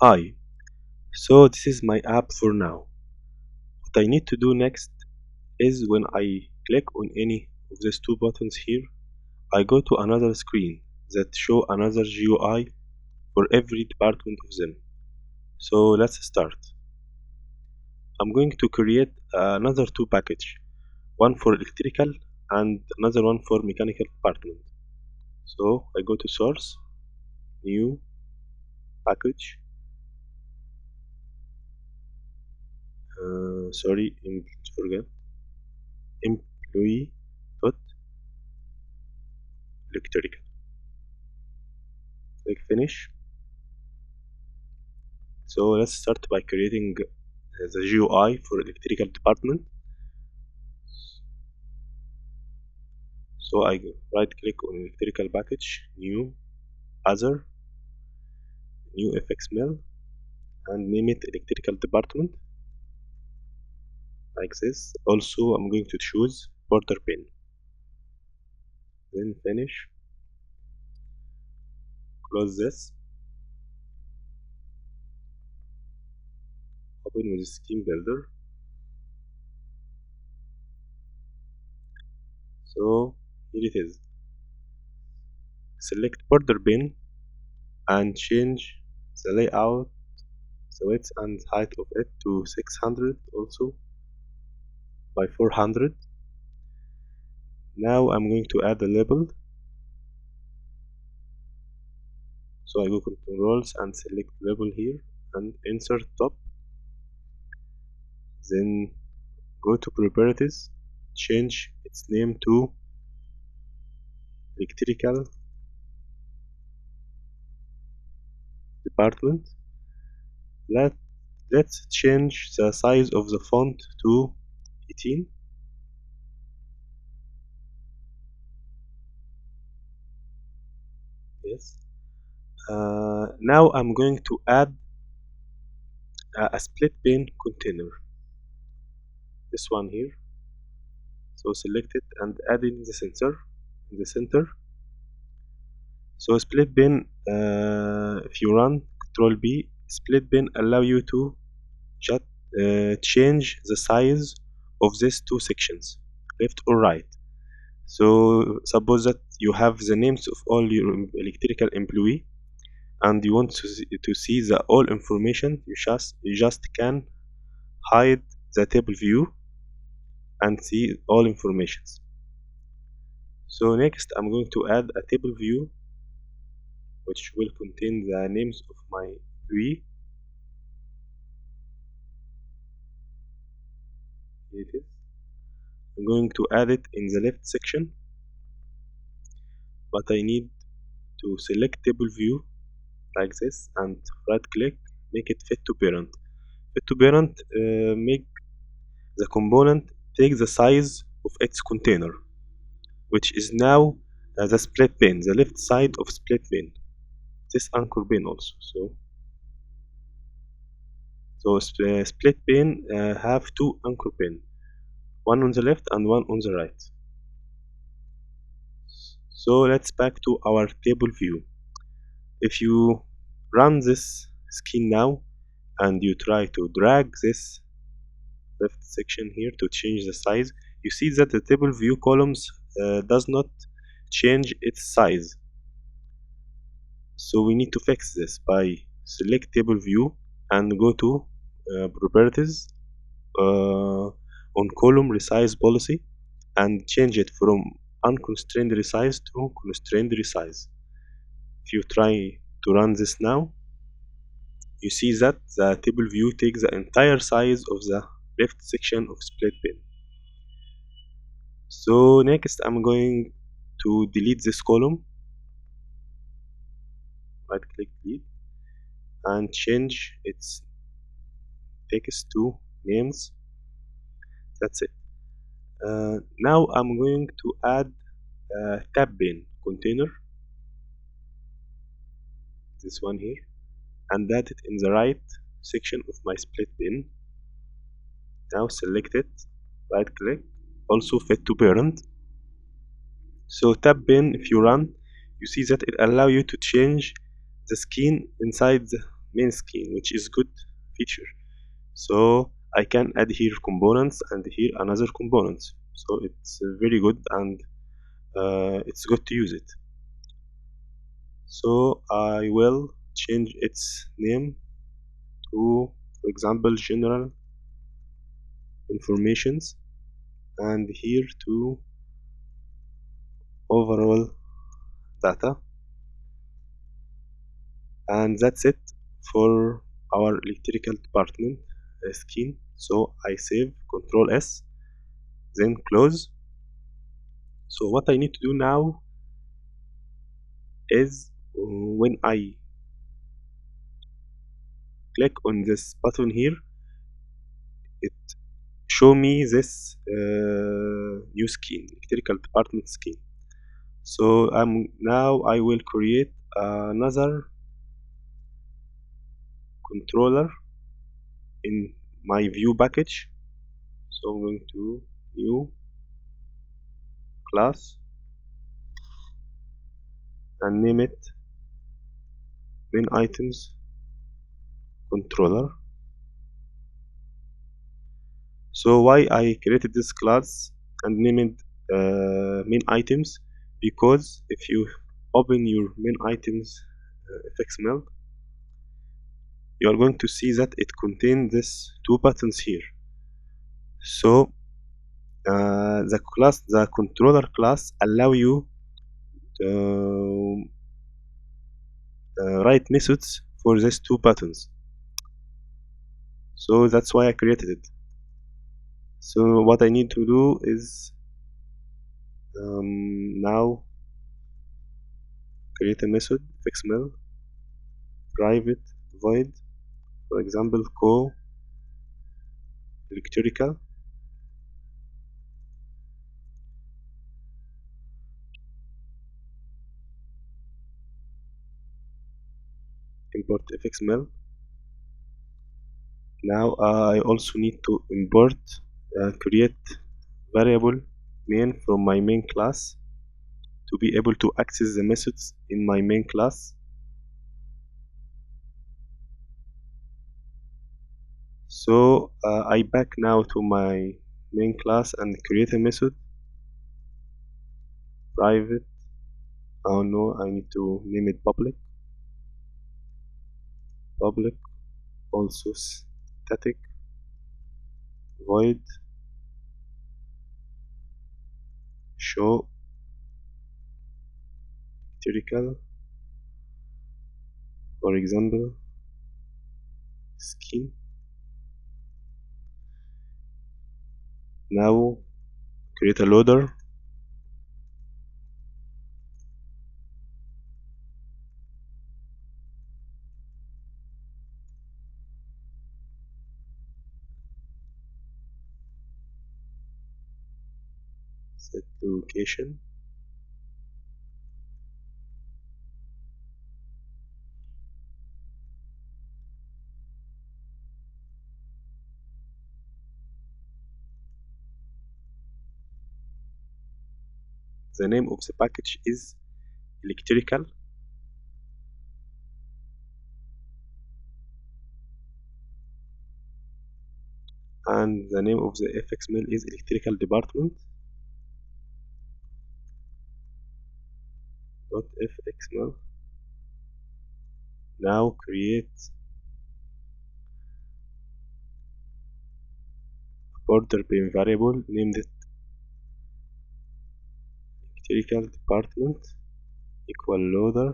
Hi, so this is my app for now. What I need to do next is when I click on any of these two buttons here, I go to another screen that show another GUI for every department of them. So let's start. I'm going to create another two package, one for electrical and another one for mechanical department. So I go to source, new package, sorry, forget employee dot electrical. Click finish. So let's start by creating the GUI for electrical department. So I right click on electrical package, new, other, new fxml, and name it electrical department like this. Also I'm going to choose border pin, then finish, close this, open with scheme builder. So here it is. Select border pin and change the layout, the width and height of it to 600 also by 400. Now I'm going to add a label. So I go controls and select label here and insert top. Then go to properties, change its name to electrical department. Let's change the size of the font to 18. Yes. Now I'm going to add a split pane container. This one here. So select it and add in the sensor in the center. So split bin, if you run Control B, split bin allow you to just change the size of these two sections, left or right. So suppose that you have the names of all your electrical employee and you want to see the all information, you just can hide the table view and see all informations. So next I'm going to add a table view which will contain the names of my employee. Here it is. I'm going to add it in the left section, but I need to select table view like this and right click, make it fit to parent. Fit to parent, make the component take the size of its container, which is now the split pane, the left side of split pane. This anchor pane also. So split pane have two anchor pane, one on the left and one on the right. So let's back to our table view. If you run this skin now and you try to drag this left section here to change the size, you see that the table view columns does not change its size. So we need to fix this by select table view and go to properties, on column resize policy, and change it from unconstrained resize to constrained resize. If you try to run this now, you see that the table view takes the entire size of the left section of split pane. So next I'm going to delete this column, right click delete, and change its text to names. That's it. Now I'm going to add a tab pane container, this one here, and add it in the right section of my split pane. Now select it, right click, also fit to parent. So tab pane, if you run, you see that it allow you to change the skin inside main skin, which is good feature. So I can add here components and here another component. So it's very good, and it's good to use it. So I will change its name to, for example, general informations, and here to overall data, and that's it for our electrical department skin. So I save, Control S, then close. So what I need to do now is when I click on this button here, it show me this new skin, electrical department skin. So now I will create another controller in my view package. So I'm going to new class and name it main items controller. So why I created this class and named main items? Because if you open your main items fxml, you are going to see that it contains these two buttons here. So the controller class allow you to write methods for these two buttons. So that's why I created it. So what I need to do is now create a method fxml private void, for example, co electrical, import fxml. Now I also need to import create variable main from my main class to be able to access the methods in my main class. So I back now to my main class and create a method private. Oh no, I need to name it public. Public, also static void show electrical, for example, skin. Now create a loader. Set location. The name of the package is electrical, and the name of the fxml is electrical department dot fxml. Now create a border pane variable named it electrical department equal loader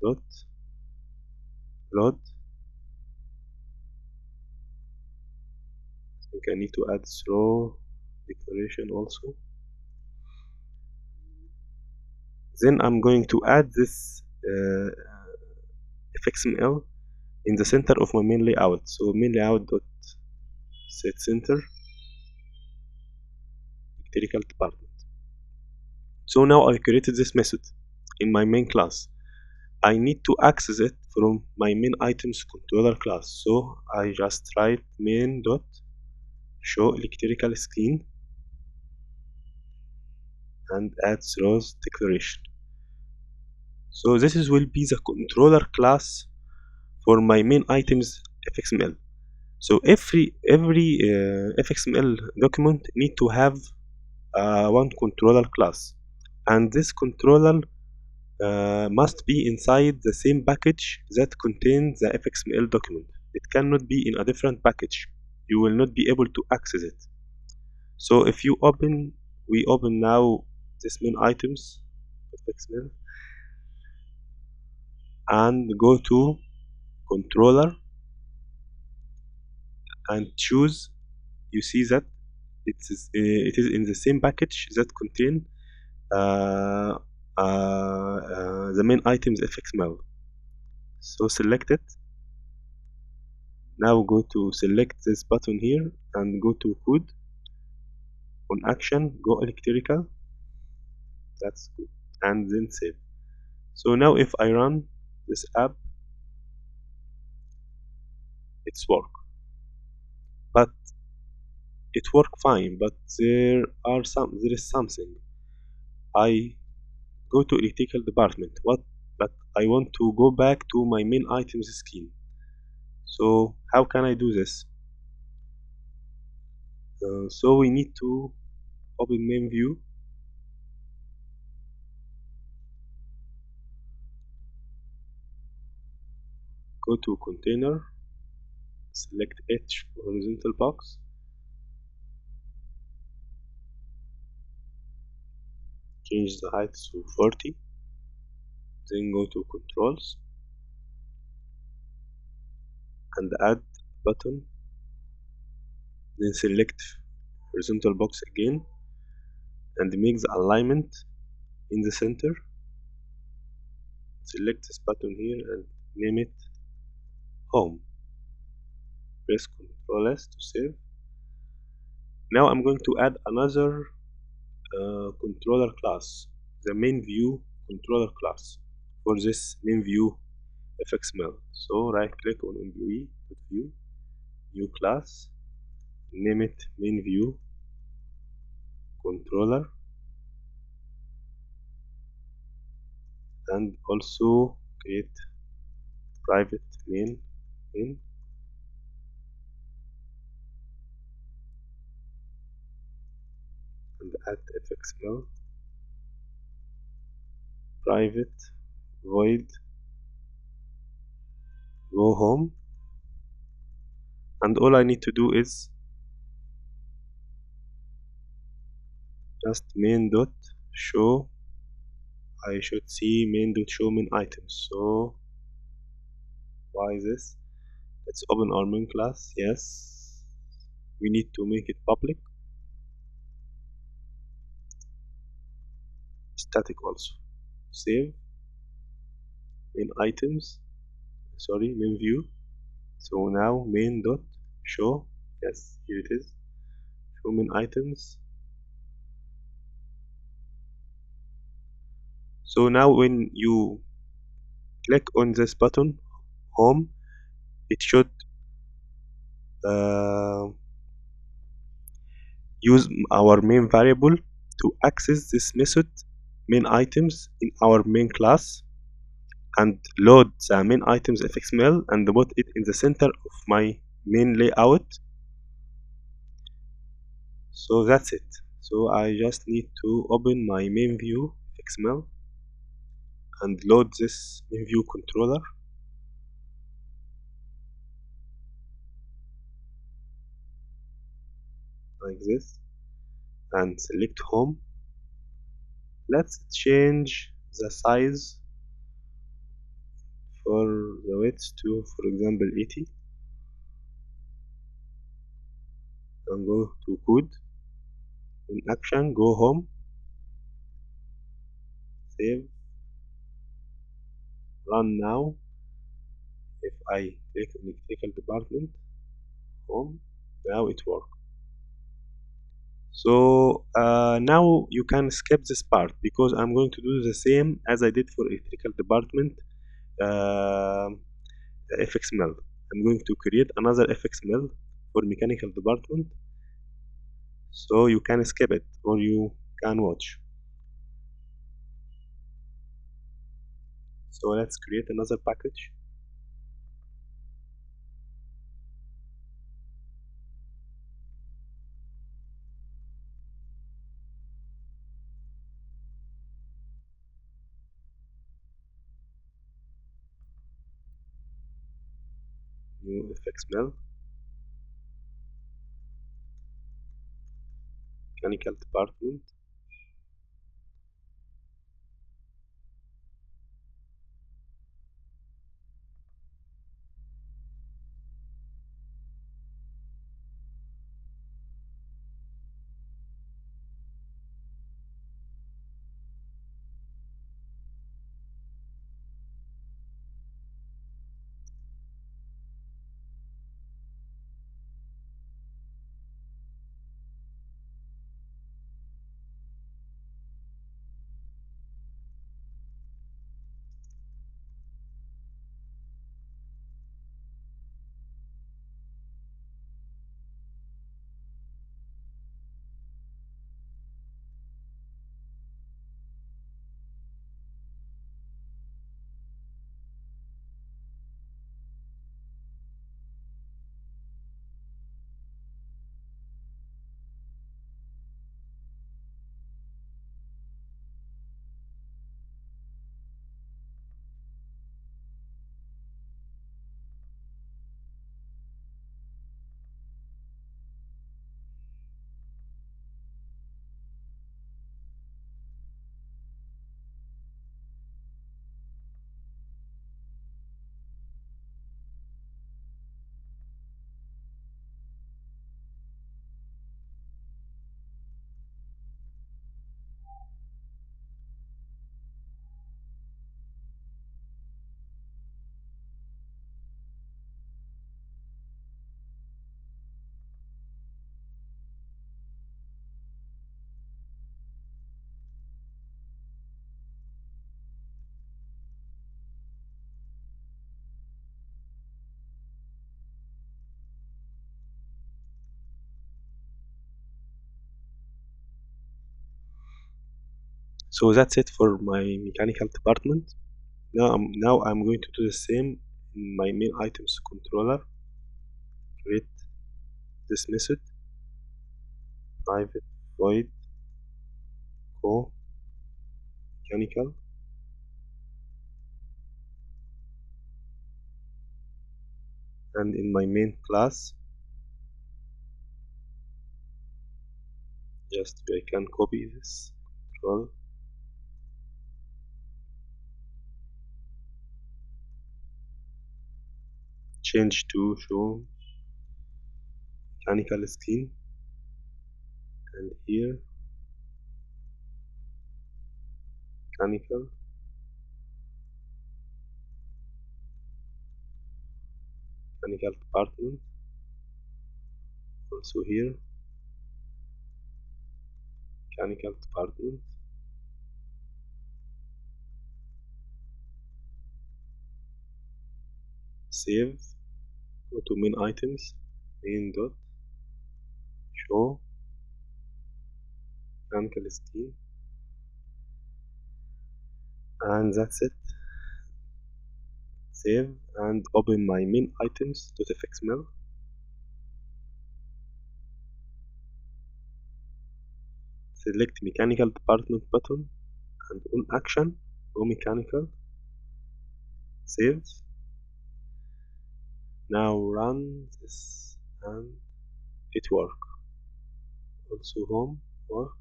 dot load. I think I need to add throw declaration also. Then I'm going to add this fxml in the center of my main layout. So main layout dot set center electrical department. So now I created this method in my main class. I need to access it from my main items controller class. So I just write main dot show electrical skin and add throws declaration. So this will be the controller class for my main items fxml. So every fxml document need to have one controller class, and this controller must be inside the same package that contains the fxml document. It cannot be in a different package. You will not be able to access it. So if you we open now this main items fxml and go to controller and choose, you see that it is in the same package that contain uh, the main items fxml. So select it. Now go to select this button here and go to code on action, go electrical, that's good, and then save. So now if I run this app, it's work, but it work fine, but there is something. I go to electrical department, but I want to go back to my main items screen. So how can I do this? So we need to open main view, go to container, select H horizontal box, change the height to 40, then go to controls and add button, then select horizontal box again and make the alignment in the center. Select this button here and name it home. Press Ctrl S to save. Now I'm going to add another controller class, the main view controller class for this main view fxml. So right click on employee view, new class, name it main view controller, and also create private main and add fxml private void go home, and all I need to do is just main dot show. I should see main dot show main items. So why is this? Let's open our main class. Yes, we need to make it public, static also. Save main items, sorry, main view. So now main dot show. Yes, here it is. Show main items. So now when you click on this button home, it should uh, use our main variable to access this method main items in our main class and load the main items fxml and put it in the center of my main layout. So that's it. So I just need to open my main view xml and load this main view controller like this and select home. Let's change the size for the width to, for example, 80, and go to code, in action, go home, save, run now. If I click on electrical department, home, now it works. So now you can skip this part because I'm going to do the same as I did for electrical department uh, fxml. I'm going to create another fxml for mechanical department, so you can skip it or you can watch. So let's create another package. new fxml, mechanical department. So that's it for my mechanical department. Now I'm going to do the same in my main items controller. Create this method, private void co mechanical, and in my main class, just I can copy this control, change to show mechanical skin, and here mechanical, mechanical department, also here mechanical department, save, go to main items, main dot show mechanical skin, and that's it. Save and open my main items.fxml. Select mechanical department button and on action, go mechanical, save. Now run this and it work. Also home, work,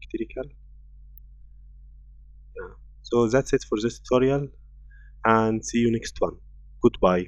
electrical. Yeah. So that's it for this tutorial and see you next one. Goodbye.